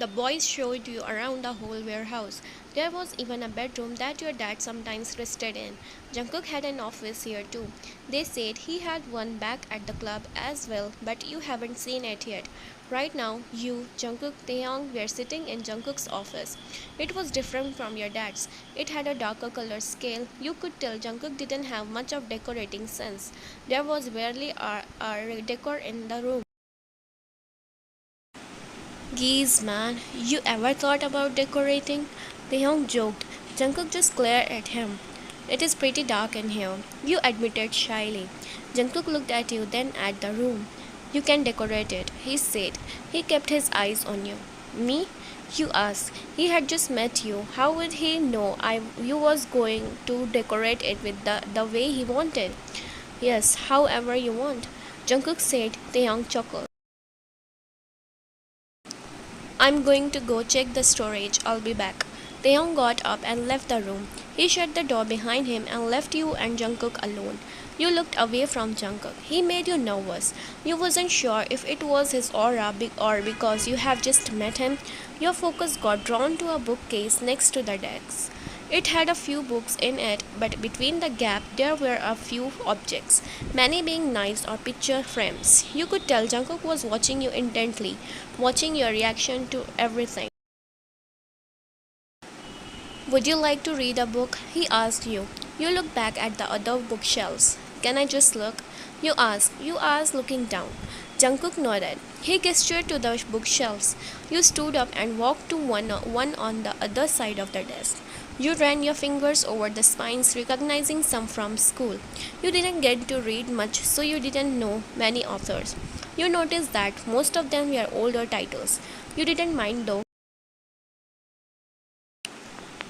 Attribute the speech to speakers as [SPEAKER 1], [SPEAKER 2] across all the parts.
[SPEAKER 1] The boys showed you around the whole warehouse. There was even a bedroom that your dad sometimes rested in. Jungkook had an office here too. They said he had one back at the club as well, but you haven't seen it yet. Right now, you, Jungkook, Taeyong were sitting in Jungkook's office. It was different from your dad's. It had a darker color scale. You could tell Jungkook didn't have much of decorating sense. There was barely a decor in the room. Geez, man, you ever thought about decorating? Taehyung joked. Jungkook just glared at him. It is pretty dark in here, you admitted shyly. Jungkook looked at you, then at the room. You can decorate it, he said. He kept his eyes on you. Me? You asked. He had just met you. How would he know you was going to decorate it with the way he wanted? Yes, however you want. Jungkook said. Taehyung chuckled. I'm going to go check the storage. I'll be back. Taeyong got up and left the room. He shut the door behind him and left you and Jungkook alone. You looked away from Jungkook. He made you nervous. You wasn't sure if it was his aura or because you have just met him. Your focus got drawn to a bookcase next to the desk. It had a few books in it, but between the gap there were a few objects, many being knives or picture frames. You could tell Jungkook was watching you intently, watching your reaction to everything. Would you like to read a book? He asked you. You looked back at the other bookshelves. Can I just look? You asked looking down. Jungkook nodded. He gestured to the bookshelves. You stood up and walked to one on the other side of the desk. You ran your fingers over the spines, recognizing some from school. You didn't get to read much, so you didn't know many authors. You noticed that most of them were older titles. You didn't mind though.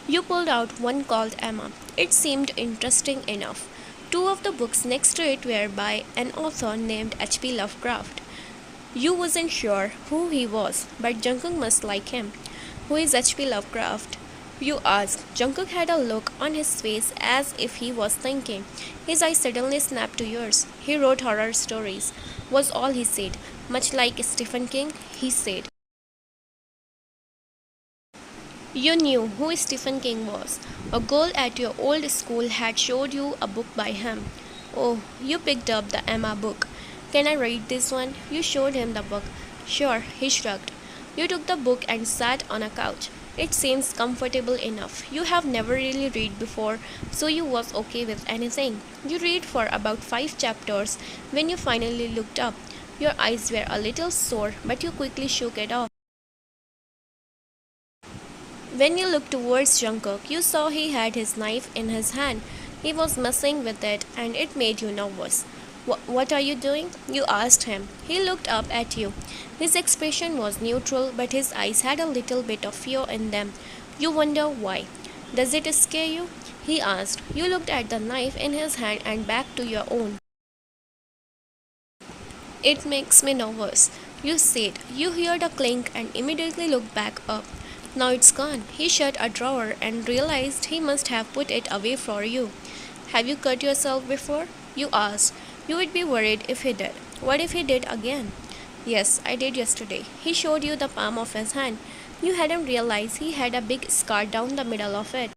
[SPEAKER 1] You pulled out one called Emma. It seemed interesting enough. Two of the books next to it were by an author named H.P. Lovecraft. You wasn't sure who he was, but Jungkook must like him. Who is H.P. Lovecraft? You asked. Jungkook had a look on his face as if he was thinking. His eyes suddenly snapped to yours. He wrote horror stories, was all he said. Much like Stephen King, he said. You knew who Stephen King was. A girl at your old school had showed you a book by him. Oh, you picked up the Emma book. Can I read this one? You showed him the book. Sure, he shrugged. You took the book and sat on a couch. It seems comfortable enough. You have never really read before, so you was okay with anything. You read for about 5 chapters when you finally looked up. Your eyes were a little sore, but you quickly shook it off. When you looked towards Jungkook, you saw he had his knife in his hand. He was messing with it, and it made you nervous. What are you doing? You asked him. He looked up at you. His expression was neutral, but his eyes had a little bit of fear in them. You wonder why. Does it scare you? He asked. You looked at the knife in his hand and back to your own. It makes me nervous, you said. You heard a clink and immediately looked back up. Now it's gone. He shut a drawer and realized he must have put it away for you. Have you cut yourself before? You asked. You would be worried if he did. What if he did again? Yes, I did yesterday. He showed you the palm of his hand. You hadn't realized he had a big scar down the middle of it.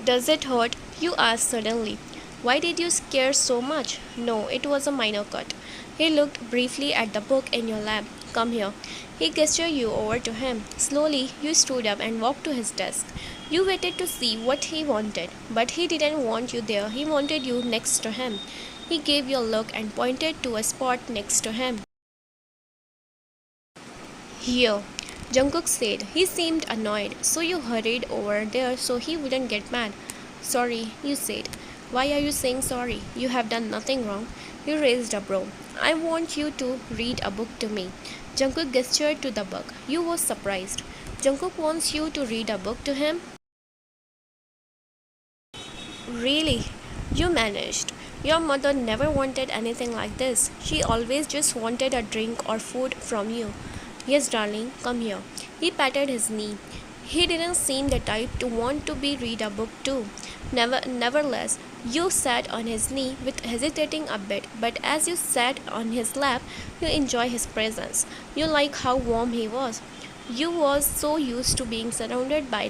[SPEAKER 1] Does it hurt? You asked suddenly. Why did you scare so much? No, it was a minor cut. He looked briefly at the book in your lap. Come here. He gestured you over to him. Slowly, you stood up and walked to his desk. You waited to see what he wanted, but he didn't want you there. He wanted you next to him. He gave you a look and pointed to a spot next to him. Here, Jungkook said. He seemed annoyed, so you hurried over there so he wouldn't get mad. Sorry, you said. Why are you saying sorry? You have done nothing wrong. You raised a brow. I want you to read a book to me. Jungkook gestured to the book. You were surprised. Jungkook wants you to read a book to him? Really? You managed. Your mother never wanted anything like this. She always just wanted a drink or food from you. Yes, darling, come here. He patted his knee. He didn't seem the type to want to be read a book too. Nevertheless, You sat on his knee with hesitating a bit, but as you sat on his lap, you enjoy his presence. You like how warm he was. You was so used to being surrounded by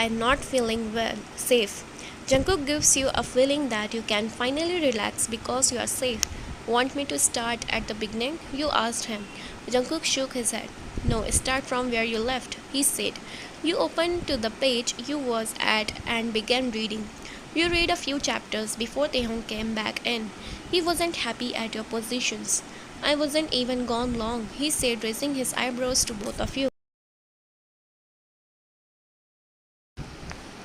[SPEAKER 1] not feeling well, safe. Jungkook gives you a feeling that you can finally relax because you are safe. Want me to start at the beginning? You asked him. Jungkook shook his head. No, start from where you left, he said. You opened to the page you was at and began reading. You read a few chapters before Taehyung came back in. He wasn't happy at your positions. I wasn't even gone long, he said, raising his eyebrows to both of you.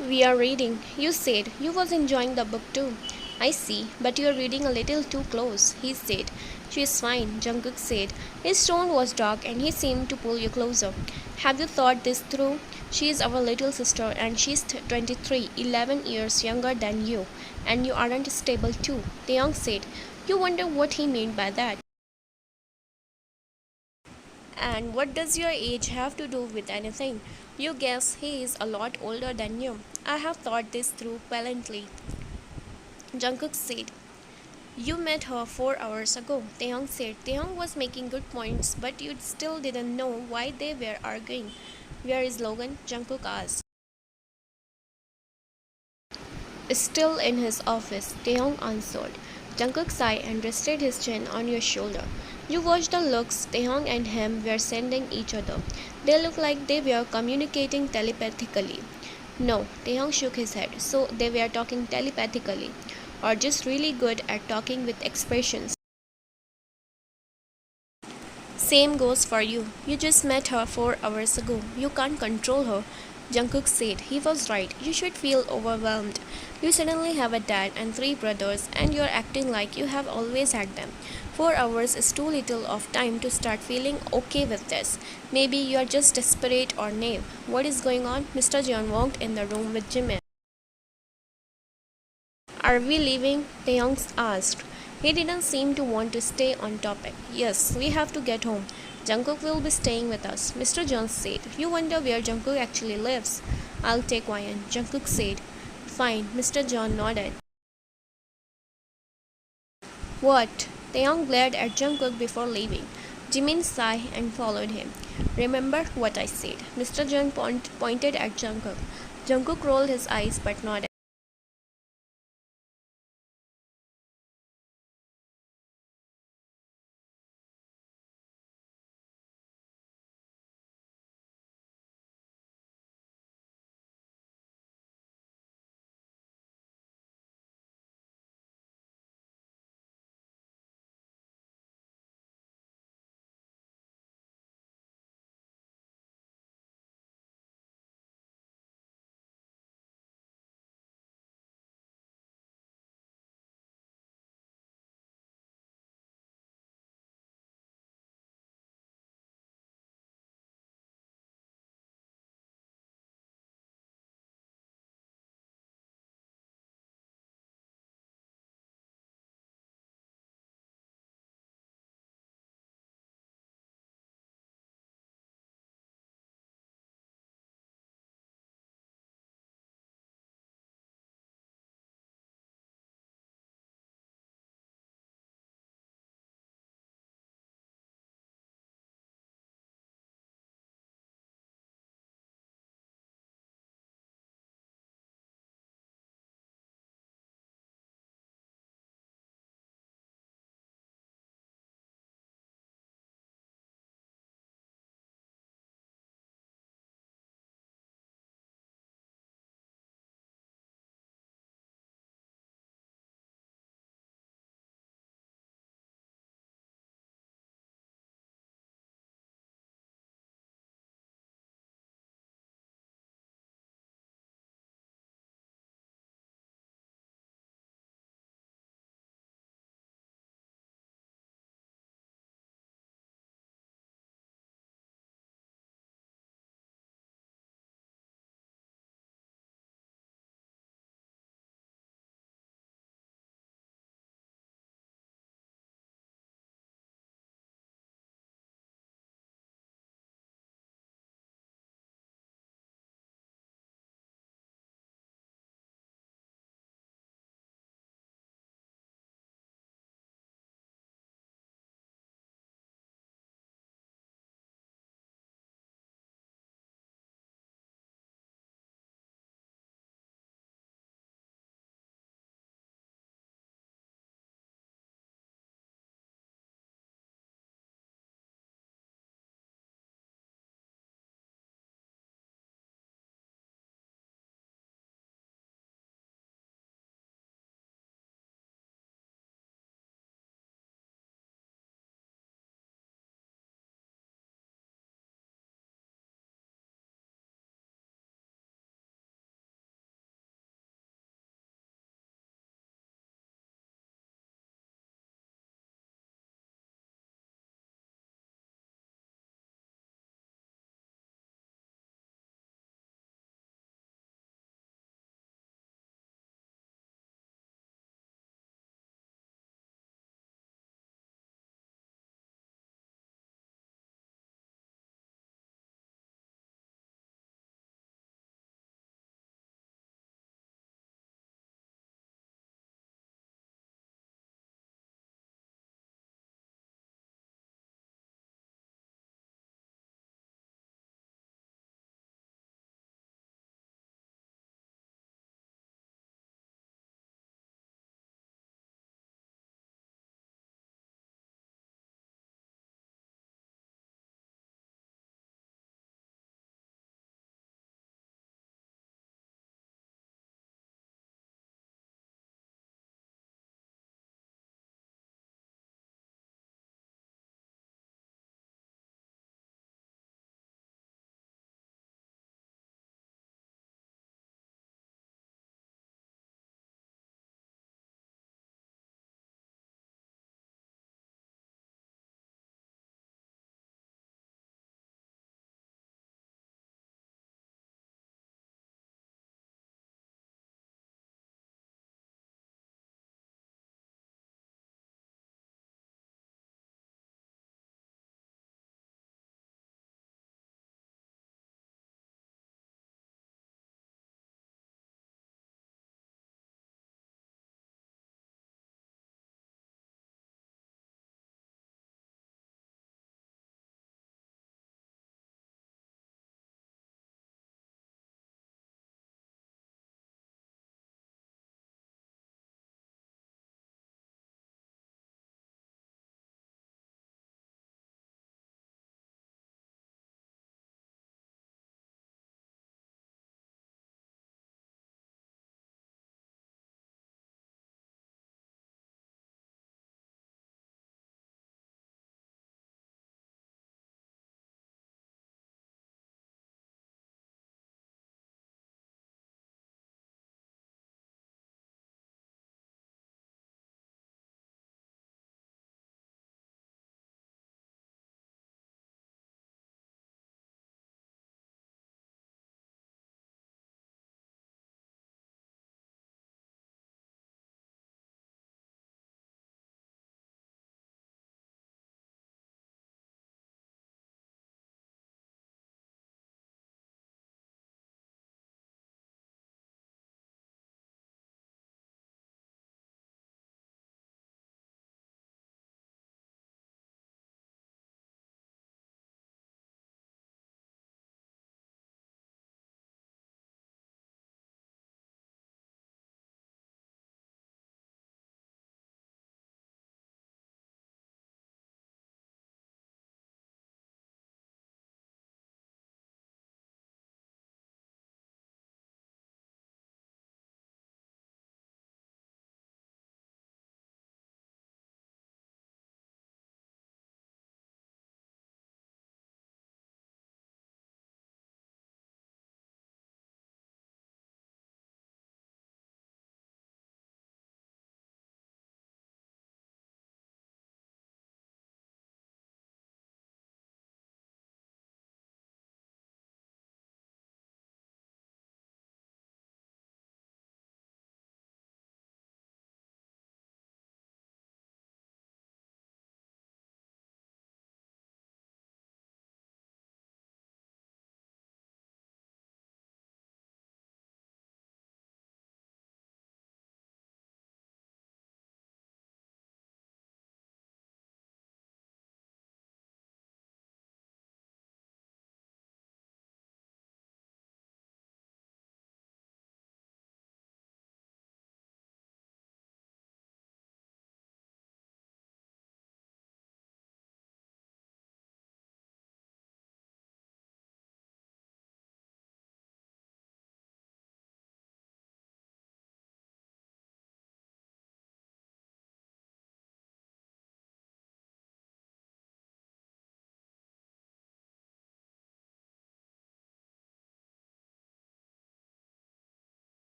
[SPEAKER 1] We are reading. You said you was enjoying the book too. I see, but you are reading a little too close, he said. She is fine, Jungkook said. His tone was dark and he seemed to pull you closer. Have you thought this through? She is our little sister and she's 23, 11 years younger than you. And you aren't stable too, Taeyong said. You wonder what he meant by that. And what does your age have to do with anything? You guess he is a lot older than you. I have thought this through valiantly, Jungkook said. You met her 4 hours ago, Taehyung said. Taehyung was making good points, but you still didn't know why they were arguing. Where is Logan? Jungkook asked. Still in his office, Taehyung answered. Jungkook sighed and rested his chin on your shoulder. You watched the looks Taehyung and him were sending each other. They looked like they were communicating telepathically. No, Taehyung shook his head. So they were talking telepathically, or just really good at talking with expressions. Same goes for you. You just met her 4 hours ago. You can't control her. Jungkook said. He was right. You should feel overwhelmed. You suddenly have a dad and 3 brothers, and you're acting like you have always had them. 4 hours is too little of time to start feeling okay with this. Maybe you're just desperate or naive. What is going on? Mr. Jeon walked in the room with Jimin. Are we leaving? Taeyong asked. He didn't seem to want to stay on topic. Yes, we have to get home. Jungkook will be staying with us, Mr. Jones said. You wonder where Jungkook actually lives. I'll take Wyan, Jungkook said. Fine, Mr. John nodded. What? Taeyong glared at Jungkook before leaving. Jimin sighed and followed him. Remember what I said. Mr. John pointed at Jungkook. Jungkook rolled his eyes but nodded.